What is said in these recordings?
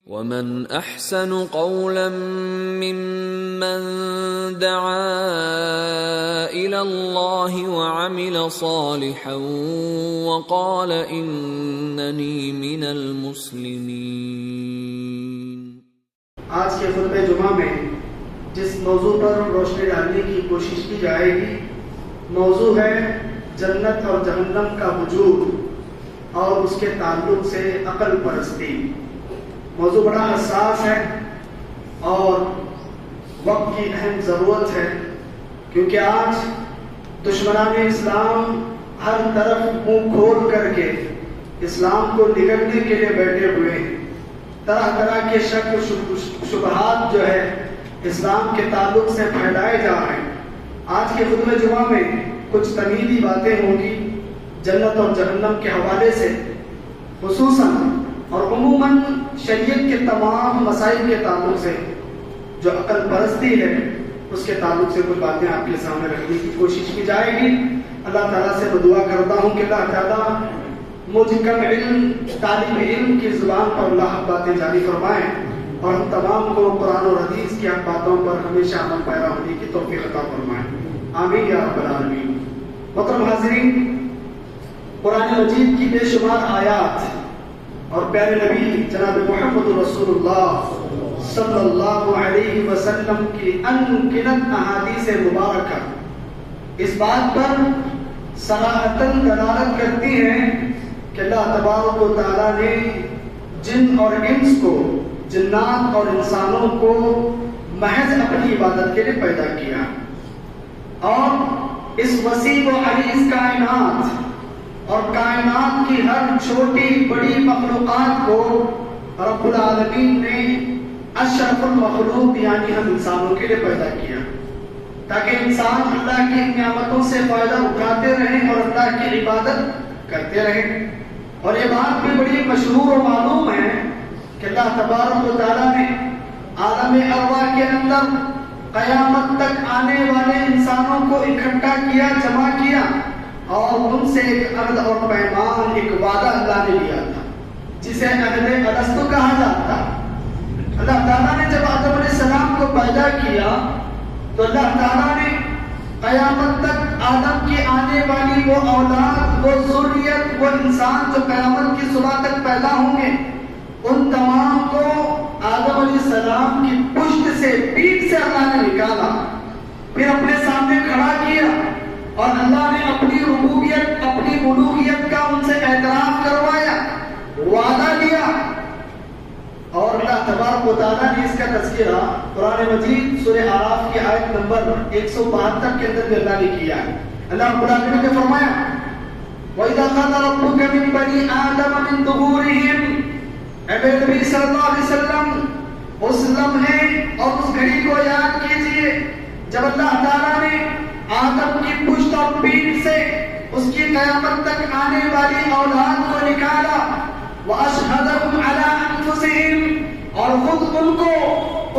ومن احسن قولا ممن دعا الى الله وعمل صالحا وقال انني من المسلمين۔ آج کے خطبہ جمعہ میں جس موضوع پر روشنی ڈالنے کی کوشش کی جائے گی موضوع ہے جنت اور جہنم کا وجود اور اس کے تعلق سے عقل پرستی۔ موضوع بڑا حساس ہے اور وقت کی اہم ضرورت ہے، کیونکہ آج دشمنان اسلام ہر طرف منہ کھول کر کے اسلام کو نگلنے کے لیے بیٹھے ہوئے ہیں۔ طرح طرح کے شک و شبہات جو ہے اسلام کے تعلق سے پھیلائے جا رہے ہیں۔ آج کے خطبہ جمعہ میں کچھ تمہیدی باتیں ہوں گی جنت اور جہنم کے حوالے سے، خصوصاً اور عموماً شریعت کے تمام مسائل کے تعلق سے جو عقل پرستی ہے اس کے تعلق سے کچھ باتیں آپ کے سامنے رکھنے کی کوشش کی جائے گی۔ اللہ تعالیٰ سے میں دعا کرتا ہوں کہ اللہ تعالیٰ مجھ کم علم طالب علم کی زبان پر اللہ حق باتیں جاری فرمائیں اور ہم تمام کو قرآن اور حدیث کی حق باتوں پر ہمیشہ عمل پیرا ہونے کی توفیق عطا فرمائیں، آمین یا رب العالمین۔ محترم حاضرین، قرآن مجید کی بے شمار آیات اور پیارے نبی جناب محمد رسول اللہ صلی اللہ علیہ وسلم کی انگنت احادیث مبارکہ اس بات پر صراحتاً دلالت کرتی ہیں کہ اللہ تبارک و تعالیٰ نے جن اور انس کو، جنات اور انسانوں کو محض اپنی عبادت کے لیے پیدا کیا، اور اس وسیع و عریض کائنات اور کائنات کی ہر چھوٹی بڑی مخلوقات کو رب العالمین نے اشرف المخلوق یعنی ہم انسانوں کے لیے پیدا کیا تاکہ انسان اللہ کی نعمتوں سے فائدہ اٹھاتے رہیں اور اللہ کی عبادت کرتے رہیں۔ اور یہ بات بھی بڑی مشہور و معلوم ہے کہ اللہ تبارک و تعالیٰ نے عالم ارواح کے اندر قیامت تک آنے والے انسانوں کو اکٹھا کیا، جمع کیا، اور ان سے ایک عہد اور پیمان، ایک وعدہ اللہ نے لیا تھا جسے عہد الست کہا جاتا۔ اللہ تعالیٰ نے جب آدم علیہ السلام کو پیدا کیا تو اللہ تعالیٰ نے قیامت تک آدم کی آنے والی وہ اولاد، وہ ذریت، وہ انسان جو قیامت کی صبح تک پیدا ہوں گے، ان تمام کو آدم علیہ السلام کی پشت سے، پیٹھ سے اللہ نے نکالا، پھر اپنے سامنے کھڑا کیا اور اللہ نے اپنی ربوبیت، اپنی الوہیت کا ان سے اعتراف کروایا، وعدہ لیا۔ اور اللہ تبارک و تعالیٰ نے اس کا تذکرہ قرآن مجید سورہ اعراف کی آیت نمبر 172 کے اندر بھی اللہ نے کیا ہے۔ اللہ رب العالمین نے فرمایا وَإِذَا أَخَذَ رَبُّكَ مِن بَنِي آدَمَ مِن ظُهُورِهِمْ، اے میرے نبی صلی اللہ علیہ وسلم اس لمحے اور اس گھڑی کو یاد کیجئے جب اللہ تعالیٰ نے آدم کی پشت اور پیٹھ سے اس کی قیامت تک آنے والی اولاد کو نکالا، وَأَشْهَدَهُمْ عَلَىٰ أَنفُسِهِمْ، اور خود ان کو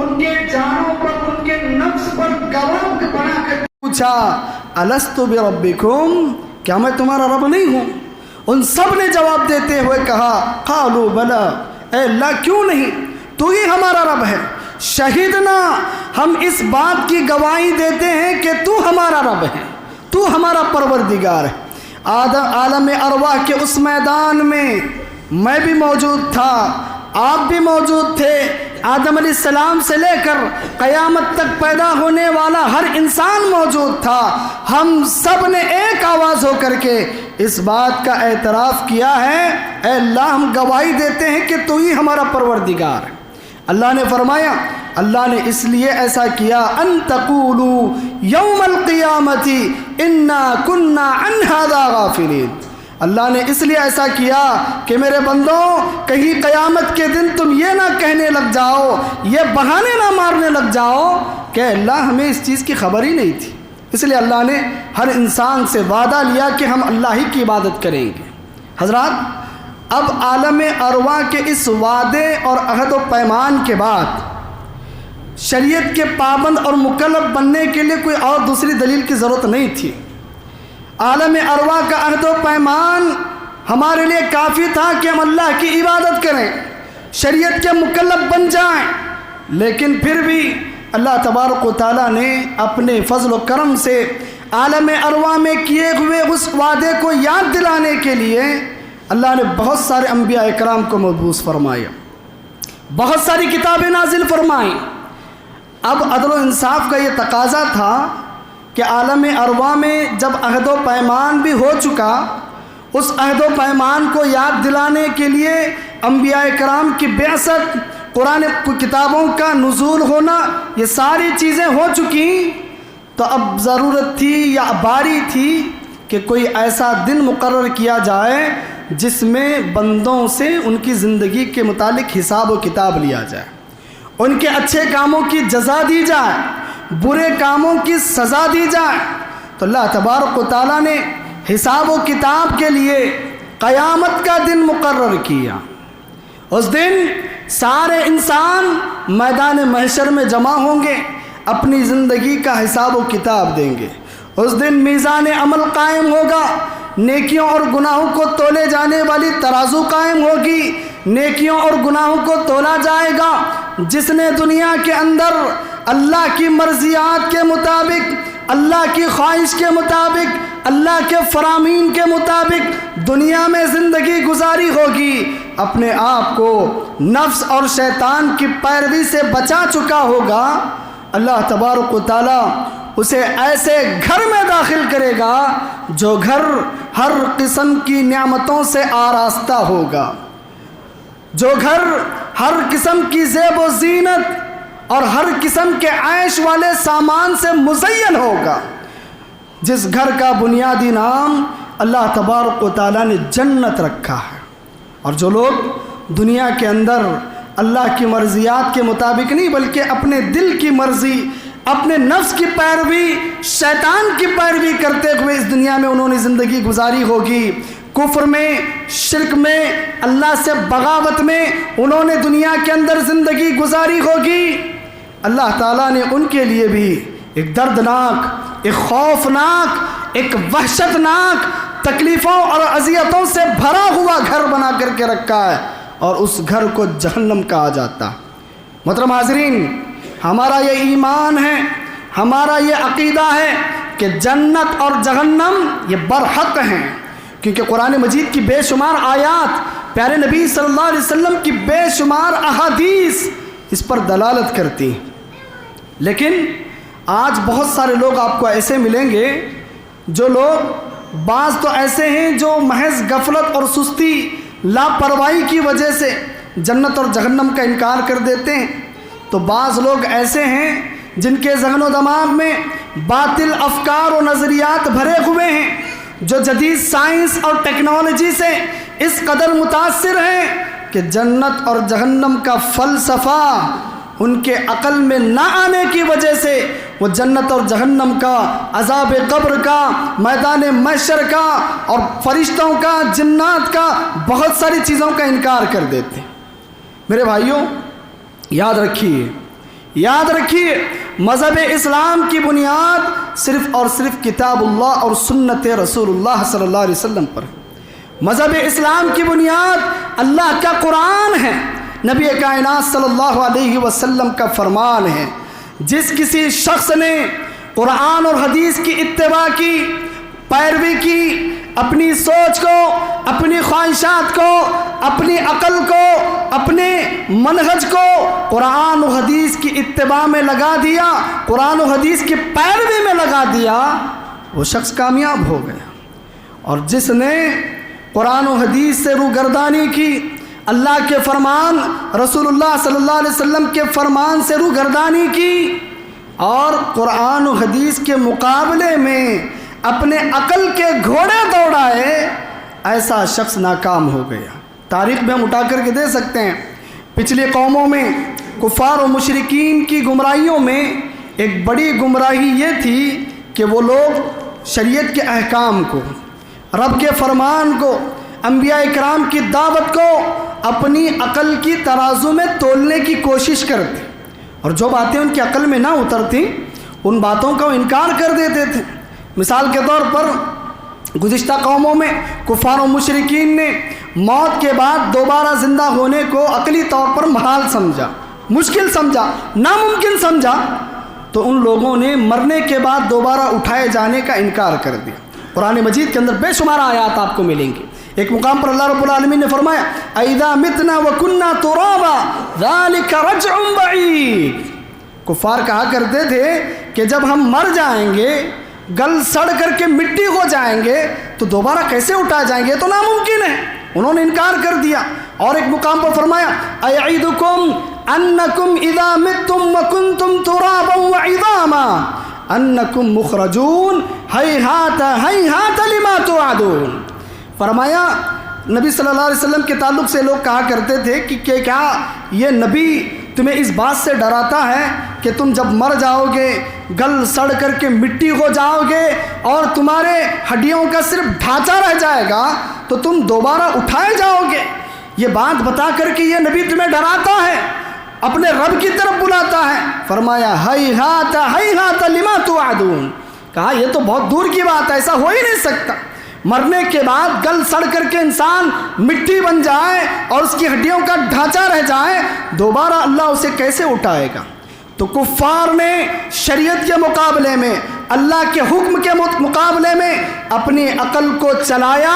ان کے جانوں پر، ان کے نفس پر گواہ بنا کر پوچھا أَلَسْتُ بِرَبِّكُمْ، کیا میں تمہارا رب نہیں ہوں؟ ان سب نے جواب دیتے ہوئے کہا قَالُوا بَلَىٰ، اے اللہ کیوں نہیں، تو ہی ہمارا رب ہے، شہیدنا، ہم اس بات کی گواہی دیتے ہیں کہ تو ہمارا رب ہے، تو ہمارا پروردگار ہے۔ عالم ارواح کے اس میدان میں میں بھی موجود تھا، آپ بھی موجود تھے، آدم علیہ السلام سے لے کر قیامت تک پیدا ہونے والا ہر انسان موجود تھا۔ ہم سب نے ایک آواز ہو کر کے اس بات کا اعتراف کیا ہے، اے اللہ ہم گواہی دیتے ہیں کہ تو ہی ہمارا پروردگار ہے۔ اللہ نے فرمایا اللہ نے اس لیے ایسا کیا ان تقولوا یوم القیامت انا کنا عن ھذا غافلین، اللہ نے اس لیے ایسا کیا کہ میرے بندوں کہیں قیامت کے دن تم یہ نہ کہنے لگ جاؤ، یہ بہانے نہ مارنے لگ جاؤ کہ اللہ ہمیں اس چیز کی خبر ہی نہیں تھی۔ اس لیے اللہ نے ہر انسان سے وعدہ لیا کہ ہم اللہ ہی کی عبادت کریں گے۔ حضرات، اب عالم ارواح کے اس وعدے اور عہد و پیمان کے بعد شریعت کے پابند اور مکلف بننے کے لیے کوئی اور دوسری دلیل کی ضرورت نہیں تھی۔ عالم ارواح کا عہد و پیمان ہمارے لیے کافی تھا کہ ہم اللہ کی عبادت کریں، شریعت کے مکلف بن جائیں، لیکن پھر بھی اللہ تبارک و تعالیٰ نے اپنے فضل و کرم سے عالم ارواح میں کیے ہوئے اس وعدے کو یاد دلانے کے لیے اللہ نے بہت سارے انبیاء اکرام کو مبعوث فرمایا، بہت ساری کتابیں نازل فرمائیں۔ اب عدل و انصاف کا یہ تقاضا تھا کہ عالم ارواح میں جب عہد و پیمان بھی ہو چکا، اس عہد و پیمان کو یاد دلانے کے لیے انبیاء کرام کی بعثت، قرآن کتابوں کا نزول ہونا، یہ ساری چیزیں ہو چکی، تو اب ضرورت تھی یا باری تھی کہ کوئی ایسا دن مقرر کیا جائے جس میں بندوں سے ان کی زندگی کے متعلق حساب و کتاب لیا جائے، ان کے اچھے کاموں کی جزا دی جائے، برے کاموں کی سزا دی جائے۔ تو اللہ تبارک و تعالیٰ نے حساب و کتاب کے لیے قیامت کا دن مقرر کیا۔ اس دن سارے انسان میدان محشر میں جمع ہوں گے، اپنی زندگی کا حساب و کتاب دیں گے۔ اس دن میزان عمل قائم ہوگا، نیکیوں اور گناہوں کو تولے جانے والی ترازو قائم ہوگی، نیکیوں اور گناہوں کو تولا جائے گا۔ جس نے دنیا کے اندر اللہ کی مرضیات کے مطابق، اللہ کی خواہش کے مطابق، اللہ کے فرامین کے مطابق دنیا میں زندگی گزاری ہوگی، اپنے آپ کو نفس اور شیطان کی پیروی سے بچا چکا ہوگا، اللہ تبارک و تعالیٰ اسے ایسے گھر میں داخل کرے گا جو گھر ہر قسم کی نعمتوں سے آراستہ ہوگا، جو گھر ہر قسم کی زیب و زینت اور ہر قسم کے عیش والے سامان سے مزین ہوگا، جس گھر کا بنیادی نام اللہ تبارک و تعالیٰ نے جنت رکھا ہے۔ اور جو لوگ دنیا کے اندر اللہ کی مرضیات کے مطابق نہیں بلکہ اپنے دل کی مرضی، اپنے نفس کی پیروی، شیطان کی پیروی کرتے ہوئے اس دنیا میں انہوں نے زندگی گزاری ہوگی، کفر میں، شرک میں، اللہ سے بغاوت میں انہوں نے دنیا کے اندر زندگی گزاری ہوگی، اللہ تعالیٰ نے ان کے لیے بھی ایک دردناک، ایک خوفناک، ایک وحشتناک تکلیفوں اور اذیتوں سے بھرا ہوا گھر بنا کر کے رکھا ہے، اور اس گھر کو جہنم کہا جاتا۔ محترم حاضرین، ہمارا یہ ایمان ہے، ہمارا یہ عقیدہ ہے کہ جنت اور جہنم یہ برحق ہیں، کیونکہ قرآن مجید کی بے شمار آیات، پیارے نبی صلی اللہ علیہ وسلم کی بے شمار احادیث اس پر دلالت کرتی ہیں۔ لیکن آج بہت سارے لوگ آپ کو ایسے ملیں گے، جو لوگ بعض تو ایسے ہیں جو محض غفلت اور سستی، لاپرواہی کی وجہ سے جنت اور جہنم کا انکار کر دیتے ہیں، تو بعض لوگ ایسے ہیں جن کے ذہن و دماغ میں باطل افکار و نظریات بھرے ہوئے ہیں، جو جدید سائنس اور ٹیکنالوجی سے اس قدر متاثر ہیں کہ جنت اور جہنم کا فلسفہ ان کے عقل میں نہ آنے کی وجہ سے وہ جنت اور جہنم کا، عذاب قبر کا، میدان محشر کا اور فرشتوں کا، جنات کا، بہت ساری چیزوں کا انکار کر دیتے ہیں۔ میرے بھائیوں، یاد رکھیے مذہب اسلام کی بنیاد صرف اور صرف کتاب اللہ اور سنت رسول اللہ صلی اللہ علیہ وسلم پر ہے۔ مذہب اسلام کی بنیاد اللہ کا قرآن ہے، نبی کائنات صلی اللہ علیہ وسلم کا فرمان ہے۔ جس کسی شخص نے قرآن اور حدیث کی اتباع کی، پیروی کی، اپنی سوچ کو، اپنی خواہشات کو، اپنی عقل کو، اپنے منہج کو قرآن و حدیث کی اتباع میں لگا دیا، قرآن و حدیث کی پیروی میں لگا دیا، وہ شخص کامیاب ہو گیا۔ اور جس نے قرآن و حدیث سے روگردانی کی، اللہ کے فرمان، رسول اللہ صلی اللہ علیہ وسلم کے فرمان سے روگردانی کی اور قرآن و حدیث کے مقابلے میں اپنے عقل کے گھوڑے دوڑائے، ایسا شخص ناکام ہو گیا۔ تاریخ میں ہم اٹھا کر کے دے سکتے ہیں، پچھلی قوموں میں کفار و مشرکین کی گمراہیوں میں ایک بڑی گمراہی یہ تھی کہ وہ لوگ شریعت کے احکام کو، رب کے فرمان کو، انبیاء کرام کی دعوت کو اپنی عقل کی ترازو میں تولنے کی کوشش کرتے، اور جو باتیں ان کی عقل میں نہ اترتی ان باتوں کا وہ انکار کر دیتے تھے۔ مثال کے طور پر گزشتہ قوموں میں کفار و مشرکین نے موت کے بعد دوبارہ زندہ ہونے کو عقلی طور پر محال سمجھا، مشکل سمجھا، ناممکن سمجھا، تو ان لوگوں نے مرنے کے بعد دوبارہ اٹھائے جانے کا انکار کر دیا۔ قرآن مجید کے اندر بے شمار آیات آپ کو ملیں گے۔ ایک مقام پر اللہ رب العالمین نے فرمایا اَإِذَا مِتْنَا وَكُنَّا تُرَابًا ذَلِكَ رَجْعٌ بَعِيدٌ۔ کفار کہا کرتے تھے کہ جب ہم مر جائیں گے، گل سڑ کر کے مٹی ہو جائیں گے، تو دوبارہ کیسے اٹھا جائیں گے؟ تو ناممکن ہے، انہوں نے انکار کر دیا۔ اور ایک مقام پر فرمایا اَيَعِدُكُمْ أَنَّكُمْ إِذَا مِتْتُمْ وَكُنْتُمْ تُرَابًا وَعِظَامًا أَنَّكُمْ مُخْرَجُونَ هَيْهَاتَ هَيْهَاتَ لِمَا تُوعَدُونَ۔ فرمایا نبی صلی اللہ علیہ وسلم کے تعلق سے لوگ کہا کرتے تھے کہ کیا یہ نبی تمہیں اس بات سے ڈراتا ہے کہ تم جب مر جاؤ گے، گل سڑ کر کے مٹی ہو جاؤ گے اور تمہارے ہڈیوں کا صرف ڈھانچہ رہ جائے گا تو تم دوبارہ اٹھائے جاؤ گے؟ یہ بات بتا کر کے یہ نبی تمہیں ڈراتا ہے، اپنے رب کی طرف بلاتا ہے۔ فرمایا ہیہات ہیہات لما توعدون، کہا یہ تو بہت دور کی بات ہے، ایسا ہو ہی نہیں سکتا۔ مرنے کے بعد گل سڑ کر کے انسان مٹی بن جائے اور اس کی ہڈیوں کا ڈھانچہ رہ جائے، دوبارہ اللہ اسے کیسے اٹھائے گا؟ تو کفار نے شریعت کے مقابلے میں، اللہ کے حکم کے مقابلے میں اپنی عقل کو چلایا،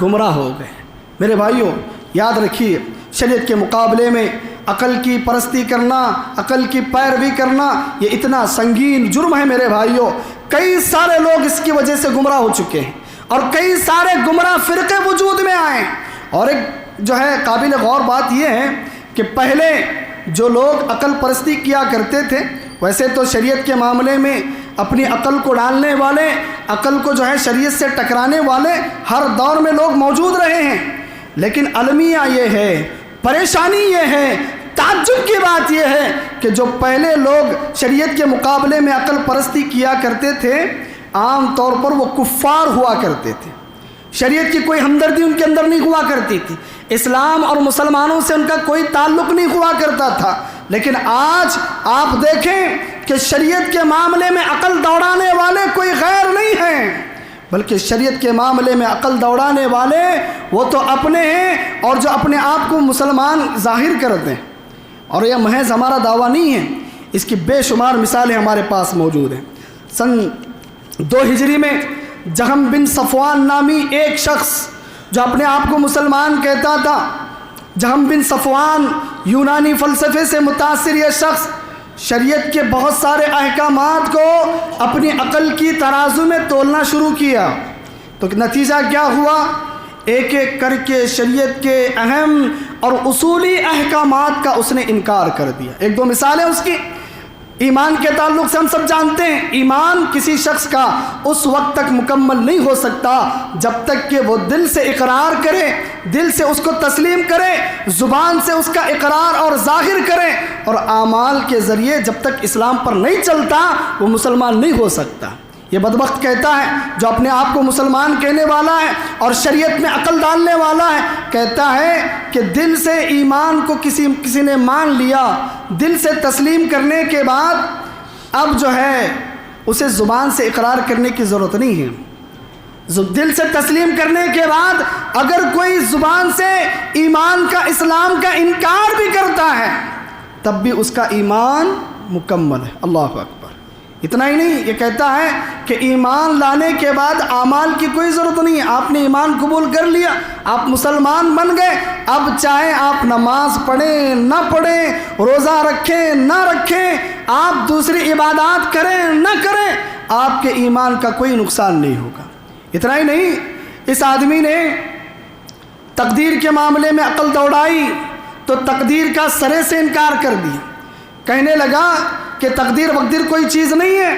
گمراہ ہو گئے۔ میرے بھائیوں یاد رکھیے، شریعت کے مقابلے میں عقل کی پرستی کرنا، عقل کی پیروی کرنا، یہ اتنا سنگین جرم ہے میرے بھائیوں۔ کئی سارے لوگ اس کی وجہ سے گمراہ ہو چکے ہیں اور کئی سارے گمراہ فرقے وجود میں آئے۔ اور ایک جو ہے قابل غور بات یہ ہے کہ پہلے جو لوگ عقل پرستی کیا کرتے تھے، ویسے تو شریعت کے معاملے میں اپنی عقل کو ڈالنے والے، عقل کو جو ہے شریعت سے ٹکرانے والے ہر دور میں لوگ موجود رہے ہیں، لیکن المیہ یہ ہے، پریشانی یہ ہے، تعجب کی بات یہ ہے کہ جو پہلے لوگ شریعت کے مقابلے میں عقل پرستی کیا کرتے تھے، عام طور پر وہ کفار ہوا کرتے تھے۔ شریعت کی کوئی ہمدردی ان کے اندر نہیں ہوا کرتی تھی، اسلام اور مسلمانوں سے ان کا کوئی تعلق نہیں ہوا کرتا تھا۔ لیکن آج آپ دیکھیں کہ شریعت کے معاملے میں عقل دوڑانے والے کوئی غیر نہیں ہیں، بلکہ شریعت کے معاملے میں عقل دوڑانے والے وہ تو اپنے ہیں، اور جو اپنے آپ کو مسلمان ظاہر کرتے ہیں۔ اور یہ محض ہمارا دعویٰ نہیں ہے، اس کی بے شمار مثالیں ہمارے پاس موجود ہیں۔ سن 2 ہجری میں جہم بن صفوان نامی ایک شخص جو اپنے آپ کو مسلمان کہتا تھا، جہم بن صفوان یونانی فلسفے سے متاثر یہ شخص شریعت کے بہت سارے احکامات کو اپنی عقل کی ترازو میں تولنا شروع کیا، تو نتیجہ کیا ہوا؟ ایک ایک کر کے شریعت کے اہم اور اصولی احکامات کا اس نے انکار کر دیا۔ ایک دو مثالیں اس کی۔ ایمان کے تعلق سے ہم سب جانتے ہیں، ایمان کسی شخص کا اس وقت تک مکمل نہیں ہو سکتا جب تک کہ وہ دل سے اقرار کرے، دل سے اس کو تسلیم کرے، زبان سے اس کا اقرار اور ظاہر کرے، اور اعمال کے ذریعے جب تک اسلام پر نہیں چلتا وہ مسلمان نہیں ہو سکتا۔ یہ بدبخت کہتا ہے جو اپنے آپ کو مسلمان کہنے والا ہے اور شریعت میں عقل ڈالنے والا ہے، کہتا ہے کہ دل سے ایمان کو کسی نے مان لیا، دل سے تسلیم کرنے کے بعد اب جو ہے اسے زبان سے اقرار کرنے کی ضرورت نہیں ہے۔ دل سے تسلیم کرنے کے بعد اگر کوئی زبان سے ایمان کا، اسلام کا انکار بھی کرتا ہے تب بھی اس کا ایمان مکمل ہے۔ اللہ اکبر۔ اتنا ہی نہیں، یہ کہتا ہے کہ ایمان لانے کے بعد اعمال کی کوئی ضرورت نہیں ہے، آپ نے ایمان قبول کر لیا، آپ مسلمان بن گئے، اب چاہے آپ نماز پڑھیں نہ پڑھیں، روزہ رکھیں نہ رکھیں، آپ دوسری عبادات کریں نہ کریں، آپ کے ایمان کا کوئی نقصان نہیں ہوگا۔ اتنا ہی نہیں، اس آدمی نے تقدیر کے معاملے میں عقل دوڑائی تو تقدیر کا سرے سے انکار کر دیا، کہنے لگا کہ تقدیر وقدیر کوئی چیز نہیں ہے،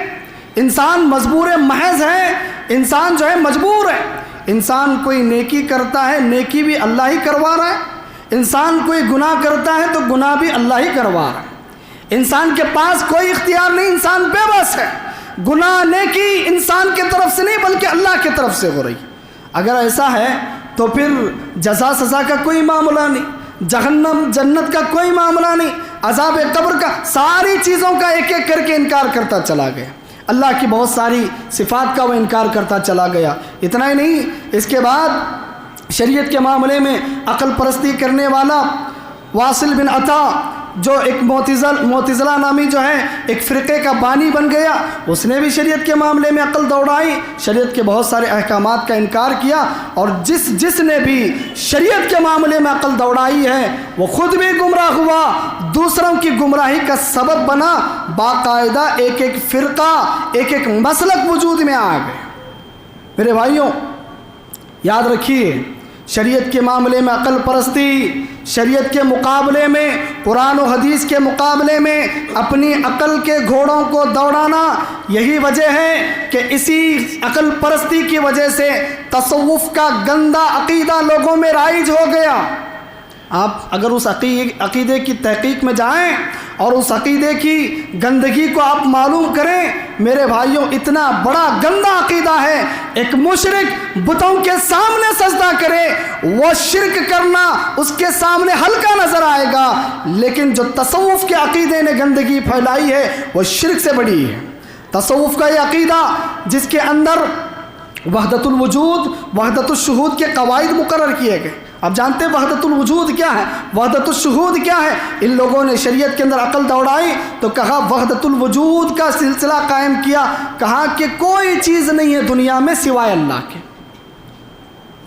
انسان مجبور محض ہے، انسان جو ہے مجبور ہے، انسان کوئی نیکی کرتا ہے نیکی بھی اللہ ہی کروا رہا ہے، انسان کوئی گناہ کرتا ہے تو گناہ بھی اللہ ہی کروا رہا ہے، انسان کے پاس کوئی اختیار نہیں، انسان بے بس ہے، گناہ نیکی انسان کی طرف سے نہیں بلکہ اللہ کی طرف سے ہو رہی۔ اگر ایسا ہے تو پھر جزا سزا کا کوئی معاملہ نہیں، جہنم جنت کا کوئی معاملہ نہیں، عذاب قبر کا، ساری چیزوں کا ایک ایک کر کے انکار کرتا چلا گیا، اللہ کی بہت ساری صفات کا وہ انکار کرتا چلا گیا۔ اتنا ہی نہیں، اس کے بعد شریعت کے معاملے میں عقل پرستی کرنے والا واصل بن عطا جو ایک معتزلہ نامی جو ہے ایک فرقے کا بانی بن گیا، اس نے بھی شریعت کے معاملے میں عقل دوڑائی، شریعت کے بہت سارے احکامات کا انکار کیا، اور جس نے بھی شریعت کے معاملے میں عقل دوڑائی ہے وہ خود بھی گمراہ ہوا، دوسروں کی گمراہی کا سبب بنا، باقاعدہ ایک ایک فرقہ ایک ایک مسلک وجود میں آ گئے۔ میرے بھائیوں یاد رکھیے، شریعت کے معاملے میں عقل پرستی، شریعت کے مقابلے میں، قرآن و حدیث کے مقابلے میں اپنی عقل کے گھوڑوں کو دوڑانا، یہی وجہ ہے کہ اسی عقل پرستی کی وجہ سے تصوف کا گندا عقیدہ لوگوں میں رائج ہو گیا۔ آپ اگر اس عقیدے کی تحقیق میں جائیں اور اس عقیدے کی گندگی کو آپ معلوم کریں، میرے بھائیوں اتنا بڑا گندا عقیدہ ہے، ایک مشرک بتوں کے سامنے سجدہ کرے، وہ شرک کرنا اس کے سامنے ہلکا نظر آئے گا، لیکن جو تصوف کے عقیدے نے گندگی پھیلائی ہے وہ شرک سے بڑی ہے۔ تصوف کا یہ عقیدہ جس کے اندر وحدت الوجود، وحدت الشہود کے قواعد مقرر کیے گئے۔ اب جانتے ہیں وحدت الوجود کیا ہے، وحدت الشہود کیا ہے؟ ان لوگوں نے شریعت کے اندر عقل دوڑائی تو کہا وحدت الوجود کا سلسلہ قائم کیا، کہا کہ کوئی چیز نہیں ہے دنیا میں سوائے اللہ کے،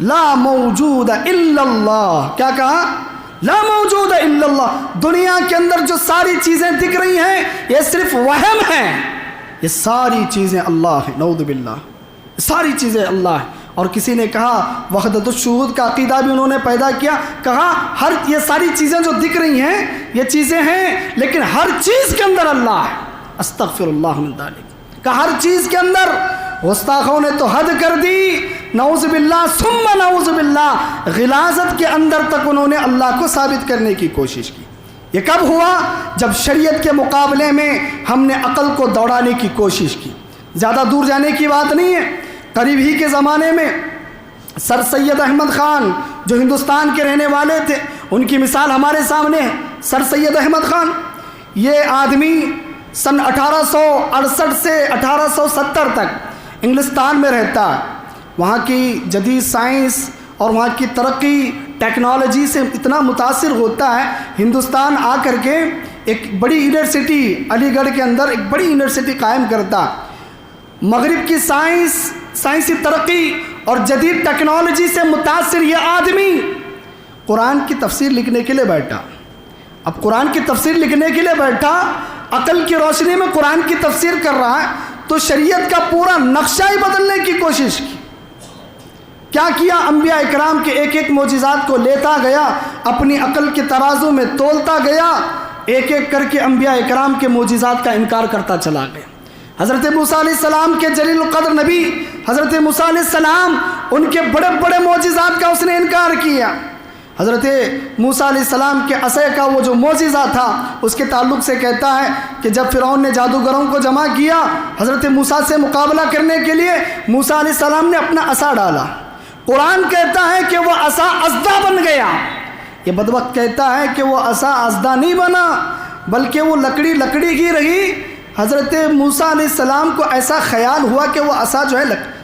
لا موجود الا اللہ۔ کیا کہا؟ لا موجود الا اللہ۔ دنیا کے اندر جو ساری چیزیں دکھ رہی ہیں یہ صرف وہم ہیں، یہ ساری چیزیں اللہ ہیں، نعوذ باللہ، ساری چیزیں اللہ ہیں۔ اور کسی نے کہا وحدت الشہود کا عقیدہ بھی انہوں نے پیدا کیا، کہا یہ ساری چیزیں جو دکھ رہی ہیں یہ چیزیں ہیں لیکن ہر چیز کے اندر اللہ ہے، استغفر اللہ من ذالک، کہا ہر چیز کے اندر۔ گستاخوں نے تو حد کر دی، نعوذ باللہ ثم نعوذ باللہ، غلاظت کے اندر تک انہوں نے اللہ کو ثابت کرنے کی کوشش کی۔ یہ کب ہوا؟ جب شریعت کے مقابلے میں ہم نے عقل کو دوڑانے کی کوشش کی۔ زیادہ دور جانے کی بات نہیں ہے، قریب ہی کے زمانے میں سر سید احمد خان جو ہندوستان کے رہنے والے تھے، ان کی مثال ہمارے سامنے ہے۔ سر سید احمد خان یہ آدمی سن 1868 سے 1870 تک انگلستان میں رہتا ہے، وہاں کی جدید سائنس اور وہاں کی ترقی ٹیکنالوجی سے اتنا متاثر ہوتا ہے، ہندوستان آ کر کے ایک بڑی یونیورسٹی علی گڑھ کے اندر ایک بڑی یونیورسٹی قائم کرتا۔ مغرب کی سائنسی ترقی اور جدید ٹیکنالوجی سے متاثر یہ آدمی قرآن کی تفسیر لکھنے کے لیے بیٹھا۔ اب قرآن کی تفسیر لکھنے کے لیے بیٹھا، عقل کی روشنی میں قرآن کی تفسیر کر رہا ہے، تو شریعت کا پورا نقشہ ہی بدلنے کی کوشش کی۔ کیا کیا؟ انبیاء اکرام کے ایک ایک معجزات کو لیتا گیا، اپنی عقل کے ترازو میں تولتا گیا، ایک ایک کر کے انبیاء اکرام کے معجزات کا انکار کرتا چلا گیا۔ حضرت موسیٰ علیہ السلام کے جلیل القدر نبی حضرت موسیٰ علیہ السلام، ان کے بڑے بڑے معجزات کا اس نے انکار کیا۔ حضرت موسیٰ علیہ السلام کے عصا کا وہ جو معجزہ تھا اس کے تعلق سے کہتا ہے کہ جب فرعون نے جادوگروں کو جمع کیا حضرت موسیٰ سے مقابلہ کرنے کے لیے، موسیٰ علیہ السلام نے اپنا عصا ڈالا، قرآن کہتا ہے کہ وہ عصا اژدھا بن گیا۔ یہ بدبخت کہتا ہے کہ وہ عصا اژدھا نہیں بنا بلکہ وہ لکڑی ہی رہی۔ حضرت موسیٰ علیہ السلام کو ایسا خیال ہوا کہ وہ عصا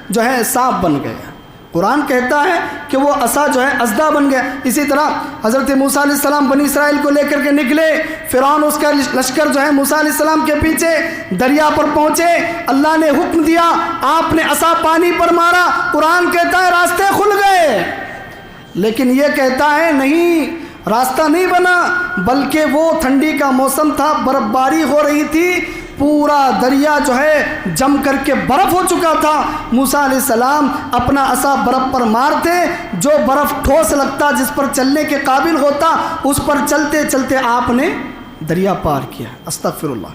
جو ہے سانپ بن گیا۔ قرآن کہتا ہے کہ وہ عصا جو ہے اژدھا بن گیا۔ اسی طرح حضرت موسیٰ علیہ السلام بنی اسرائیل کو لے کر کے نکلے، فرعون اس کا لشکر جو ہے موسیٰ علیہ السلام کے پیچھے دریا پر پہنچے، اللہ نے حکم دیا، آپ نے عصا پانی پر مارا، قرآن کہتا ہے راستے کھل گئے، لیکن یہ کہتا ہے نہیں، راستہ نہیں بنا، بلکہ وہ ٹھنڈی کا موسم تھا، برف باری ہو رہی تھی، پورا دریا جو ہے جم کر کے برف ہو چکا تھا۔ موسیٰ علیہ السلام اپنا عصا برف پر مارتے، جو برف ٹھوس لگتا، جس پر چلنے کے قابل ہوتا، اس پر چلتے چلتے آپ نے دریا پار کیا۔ استغفر اللہ۔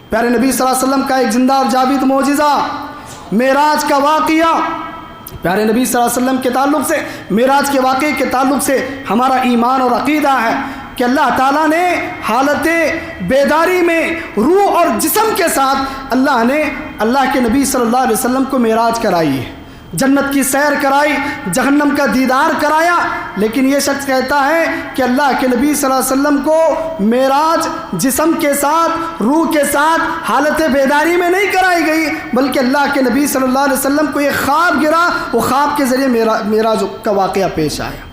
پیارے نبی صلی اللہ علیہ وسلم کا ایک زندہ اور جاوید معجزہ، معراج کا واقعہ۔ پیارے نبی صلی اللہ علیہ وسلم کے تعلق سے، معراج کے واقعے کے تعلق سے ہمارا ایمان اور عقیدہ ہے کہ اللہ تعالیٰ نے حالت بیداری میں روح اور جسم کے ساتھ اللہ نے اللہ کے نبی صلی اللہ علیہ وسلم کو معراج کرائی ہے۔ جنت کی سیر کرائی، جہنم کا دیدار کرایا، لیکن یہ شخص کہتا ہے کہ اللہ کے نبی صلی اللہ علیہ وسلم کو معراج جسم کے ساتھ، روح کے ساتھ، حالت بیداری میں نہیں کرائی گئی، بلکہ اللہ کے نبی صلی اللہ علیہ وسلم کو ایک خواب گرا، وہ خواب کے ذریعے معراج کا واقعہ پیش آیا۔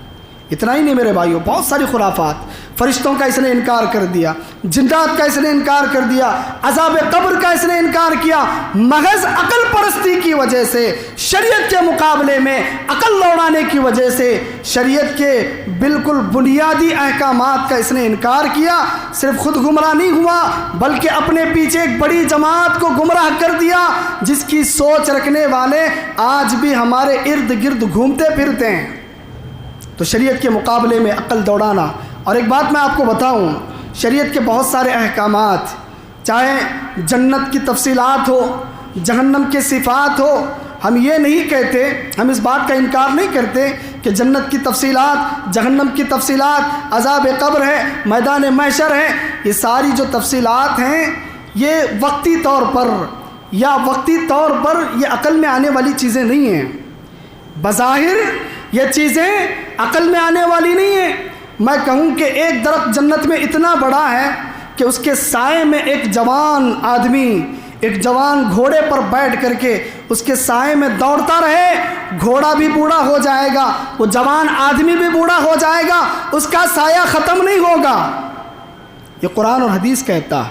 اتنا ہی نہیں میرے بھائیوں، بہت ساری خرافات، فرشتوں کا اس نے انکار کر دیا، جنات کا اس نے انکار کر دیا، عذاب قبر کا اس نے انکار کیا، محض عقل پرستی کی وجہ سے، شریعت کے مقابلے میں عقل لوڑانے کی وجہ سے، شریعت کے بالکل بنیادی احکامات کا اس نے انکار کیا۔ صرف خود گمراہ نہیں ہوا بلکہ اپنے پیچھے ایک بڑی جماعت کو گمراہ کر دیا، جس کی سوچ رکھنے والے آج بھی ہمارے ارد گرد گھومتے پھرتے ہیں۔ تو شریعت کے مقابلے میں عقل دوڑانا۔ اور ایک بات میں آپ کو بتاؤں، شریعت کے بہت سارے احکامات، چاہے جنت کی تفصیلات ہو، جہنم کے صفات ہو، ہم یہ نہیں کہتے، ہم اس بات کا انکار نہیں کرتے کہ جنت کی تفصیلات، جہنم کی تفصیلات، عذاب قبر ہے، میدان محشر ہے، یہ ساری جو تفصیلات ہیں یہ وقتی طور پر یہ عقل میں آنے والی چیزیں نہیں ہیں۔ بظاہر یہ چیزیں عقل میں آنے والی نہیں ہیں۔ میں کہوں کہ ایک درخت جنت میں اتنا بڑا ہے کہ اس کے سائے میں ایک جوان آدمی، ایک جوان گھوڑے پر بیٹھ کر کے اس کے سائے میں دوڑتا رہے، گھوڑا بھی بوڑھا ہو جائے گا، وہ جوان آدمی بھی بوڑھا ہو جائے گا، اس کا سایہ ختم نہیں ہوگا۔ یہ قرآن اور حدیث کہتا ہے،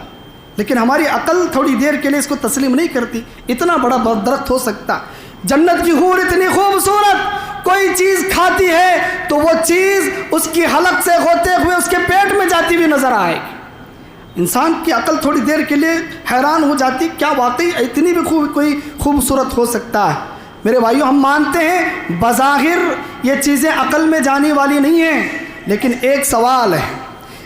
لیکن ہماری عقل تھوڑی دیر کے لیے اس کو تسلیم نہیں کرتی۔ اتنا بڑا درخت ہو سکتا، جنت کی حور اتنی خوبصورت، کوئی چیز کھاتی ہے تو وہ چیز اس کی حلق سے ہوتے ہوئے اس کے پیٹ میں جاتی ہوئی نظر آئے گی۔ انسان کی عقل تھوڑی دیر کے لیے حیران ہو جاتی، کیا واقعی اتنی بھی کوئی خوبصورت ہو سکتا ہے؟ میرے بھائیوں، ہم مانتے ہیں بظاہر یہ چیزیں عقل میں جانے والی نہیں ہیں، لیکن ایک سوال ہے،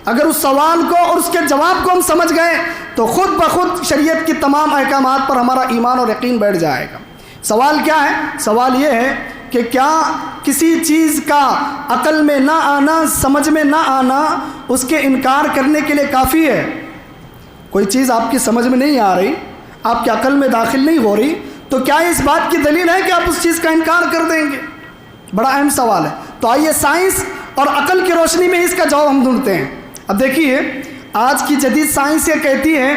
اگر اس سوال کو اور اس کے جواب کو ہم سمجھ گئے تو خود بخود شریعت کی تمام احکامات پر ہمارا ایمان اور یقین بیٹھ جائے گا۔ سوال کیا ہے؟ سوال یہ ہے کہ کیا کسی چیز کا عقل میں نہ آنا، سمجھ میں نہ آنا، اس کے انکار کرنے کے لیے کافی ہے؟ کوئی چیز آپ کی سمجھ میں نہیں آ رہی، آپ کی عقل میں داخل نہیں ہو رہی، تو کیا اس بات کی دلیل ہے کہ آپ اس چیز کا انکار کر دیں گے؟ بڑا اہم سوال ہے۔ تو آئیے سائنس اور عقل کی روشنی میں اس کا جواب ہم ڈھونڈتے ہیں۔ اب دیکھیے، آج کی جدید سائنس یہ کہتی ہے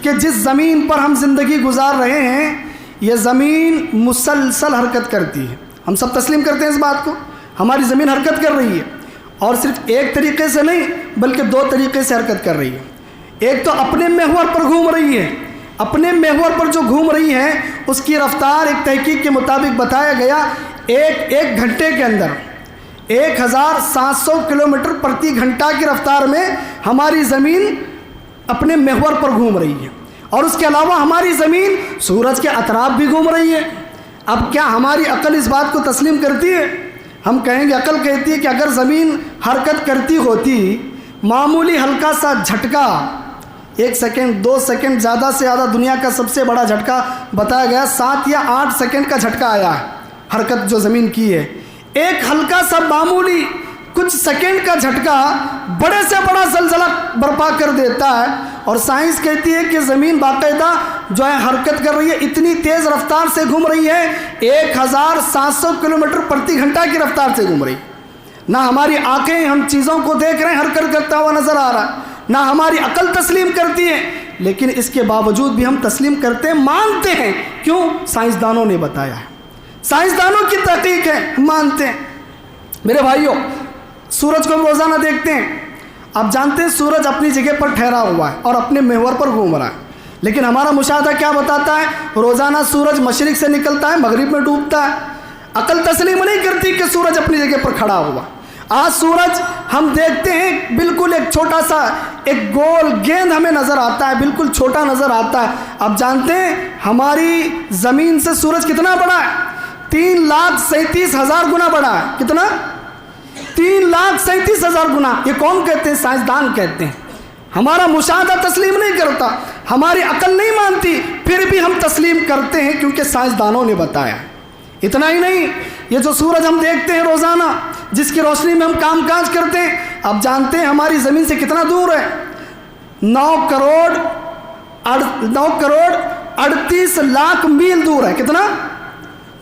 کہ جس زمین پر ہم زندگی گزار رہے ہیں یہ زمین مسلسل حرکت کرتی ہے۔ ہم سب تسلیم کرتے ہیں اس بات کو، ہماری زمین حرکت کر رہی ہے، اور صرف ایک طریقے سے نہیں بلکہ دو طریقے سے حرکت کر رہی ہے۔ ایک تو اپنے محور پر گھوم رہی ہے، اپنے محور پر جو گھوم رہی ہے اس کی رفتار ایک تحقیق کے مطابق بتایا گیا ایک گھنٹے کے اندر 1700 کلومیٹر پرتی گھنٹہ کی رفتار میں ہماری زمین اپنے محور پر گھوم رہی ہے، اور اس کے علاوہ ہماری زمین سورج کے اطراف بھی گھوم رہی ہے۔ اب کیا ہماری عقل اس بات کو تسلیم کرتی ہے؟ ہم کہیں گے، عقل کہتی ہے کہ اگر زمین حرکت کرتی ہوتی، معمولی ہلکا سا جھٹکا، 1 سیکنڈ 2 سیکنڈ، زیادہ سے زیادہ دنیا کا سب سے بڑا جھٹکا بتایا گیا 7 یا 8 سیکنڈ کا جھٹکا آیا ہے حرکت جو زمین کی ہے، ایک ہلکا سا معمولی کچھ سیکنڈ کا جھٹکا بڑے سے بڑا زلزلہ برپا کر دیتا ہے۔ اور سائنس کہتی ہے کہ زمین باقاعدہ جو ہے حرکت کر رہی ہے، اتنی تیز رفتار سے گھوم رہی ہے، 1700 کلومیٹر پرتی گھنٹہ کی رفتار سے گھوم رہی ہے۔ نہ ہماری آنکھیں ہم چیزوں کو دیکھ رہے ہیں، حرکت کرتا ہوا نظر آ رہا ہے، نہ ہماری عقل تسلیم کرتی ہے، لیکن اس کے باوجود بھی ہم تسلیم کرتے ہیں، مانتے ہیں۔ کیوں؟ سائنسدانوں نے بتایا ہے، سائنسدانوں کی تحقیق ہے، مانتے ہیں۔ میرے بھائیوں، سورج کو ہم روزانہ دیکھتے ہیں، آپ جانتے ہیں سورج اپنی جگہ پر ٹھہرا ہوا ہے اور اپنے محور پر گھوم رہا ہے، لیکن ہمارا مشاہدہ کیا بتاتا ہے؟ روزانہ سورج مشرق سے نکلتا ہے، مغرب میں ڈوبتا ہے۔ عقل تسلیم نہیں کرتی کہ سورج اپنی جگہ پر کھڑا ہوا۔ آج سورج ہم دیکھتے ہیں بالکل ایک چھوٹا سا ایک گول گیند ہمیں نظر آتا ہے، بالکل چھوٹا نظر آتا ہے۔ آپ جانتے ہیں ہماری زمین سے سورج کتنا بڑا ہے؟ 3,37,000 گنا بڑا ہے۔ کتنا؟ 3,37,000 گنا۔ یہ کون کہتے ہیں؟ سائنسدان کہتے ہیں۔ ہمارا مشاہدہ تسلیم نہیں کرتا، ہماری عقل نہیں مانتی، پھر بھی ہم تسلیم کرتے ہیں کیونکہ سائنسدانوں نے بتایا۔ اتنا ہی نہیں، یہ جو سورج ہم دیکھتے ہیں روزانہ، جس کی روشنی میں ہم کام کاج کرتے ہیں، آپ جانتے ہیں ہماری زمین سے کتنا دور ہے؟ 9 کروڑ 38 لاکھ میل دور ہے۔ کتنا؟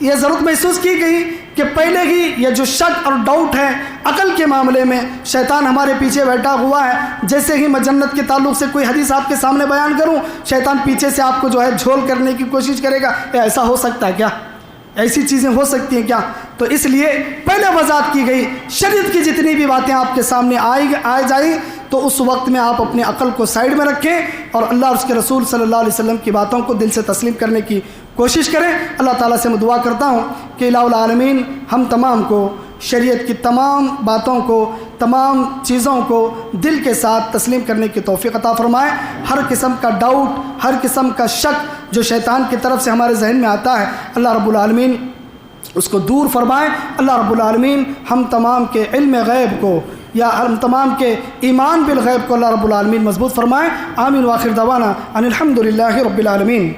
یہ ضرورت محسوس کی گئی کہ پہلے ہی یہ جو شک اور ڈاؤٹ ہے عقل کے معاملے میں، شیطان ہمارے پیچھے بیٹھا ہوا ہے. جیسے ہی میں جنت کے تعلق سے کوئی حدیث آپ کے سامنے بیان کروں، شیطان پیچھے سے آپ کو جو ہے جھول کرنے کی کوشش کرے گا. ایسا ہو سکتا ہے کیا؟ ایسی چیزیں ہو سکتی ہیں کیا؟ تو اس لیے پہلے وضاحت کی گئی، شریعت کی جتنی بھی باتیں آپ کے سامنے آ جائیں تو اس وقت میں آپ اپنے عقل کو سائیڈ میں رکھیں اور اللہ اور اس کے رسول صلی اللہ علیہ وسلم کی باتوں کو دل سے تسلیم کرنے کی کوشش کریں. اللہ تعالیٰ سے میں دعا کرتا ہوں کہ الہ العالمین ہم تمام کو شریعت کی تمام باتوں کو، تمام چیزوں کو دل کے ساتھ تسلیم کرنے کی توفیق عطا فرمائے. ہر قسم کا ڈاؤٹ، ہر قسم کا شک جو شیطان کی طرف سے ہمارے ذہن میں آتا ہے، اللہ رب العالمین اس کو دور فرمائے. اللہ رب العالمین ہم تمام کے علم غیب کو یا ہم تمام کے ایمان بالغیب کو اللہ رب العالمین مضبوط فرمائے. آمین وآخر دعوانا ان الحمد للہ رب العالمین.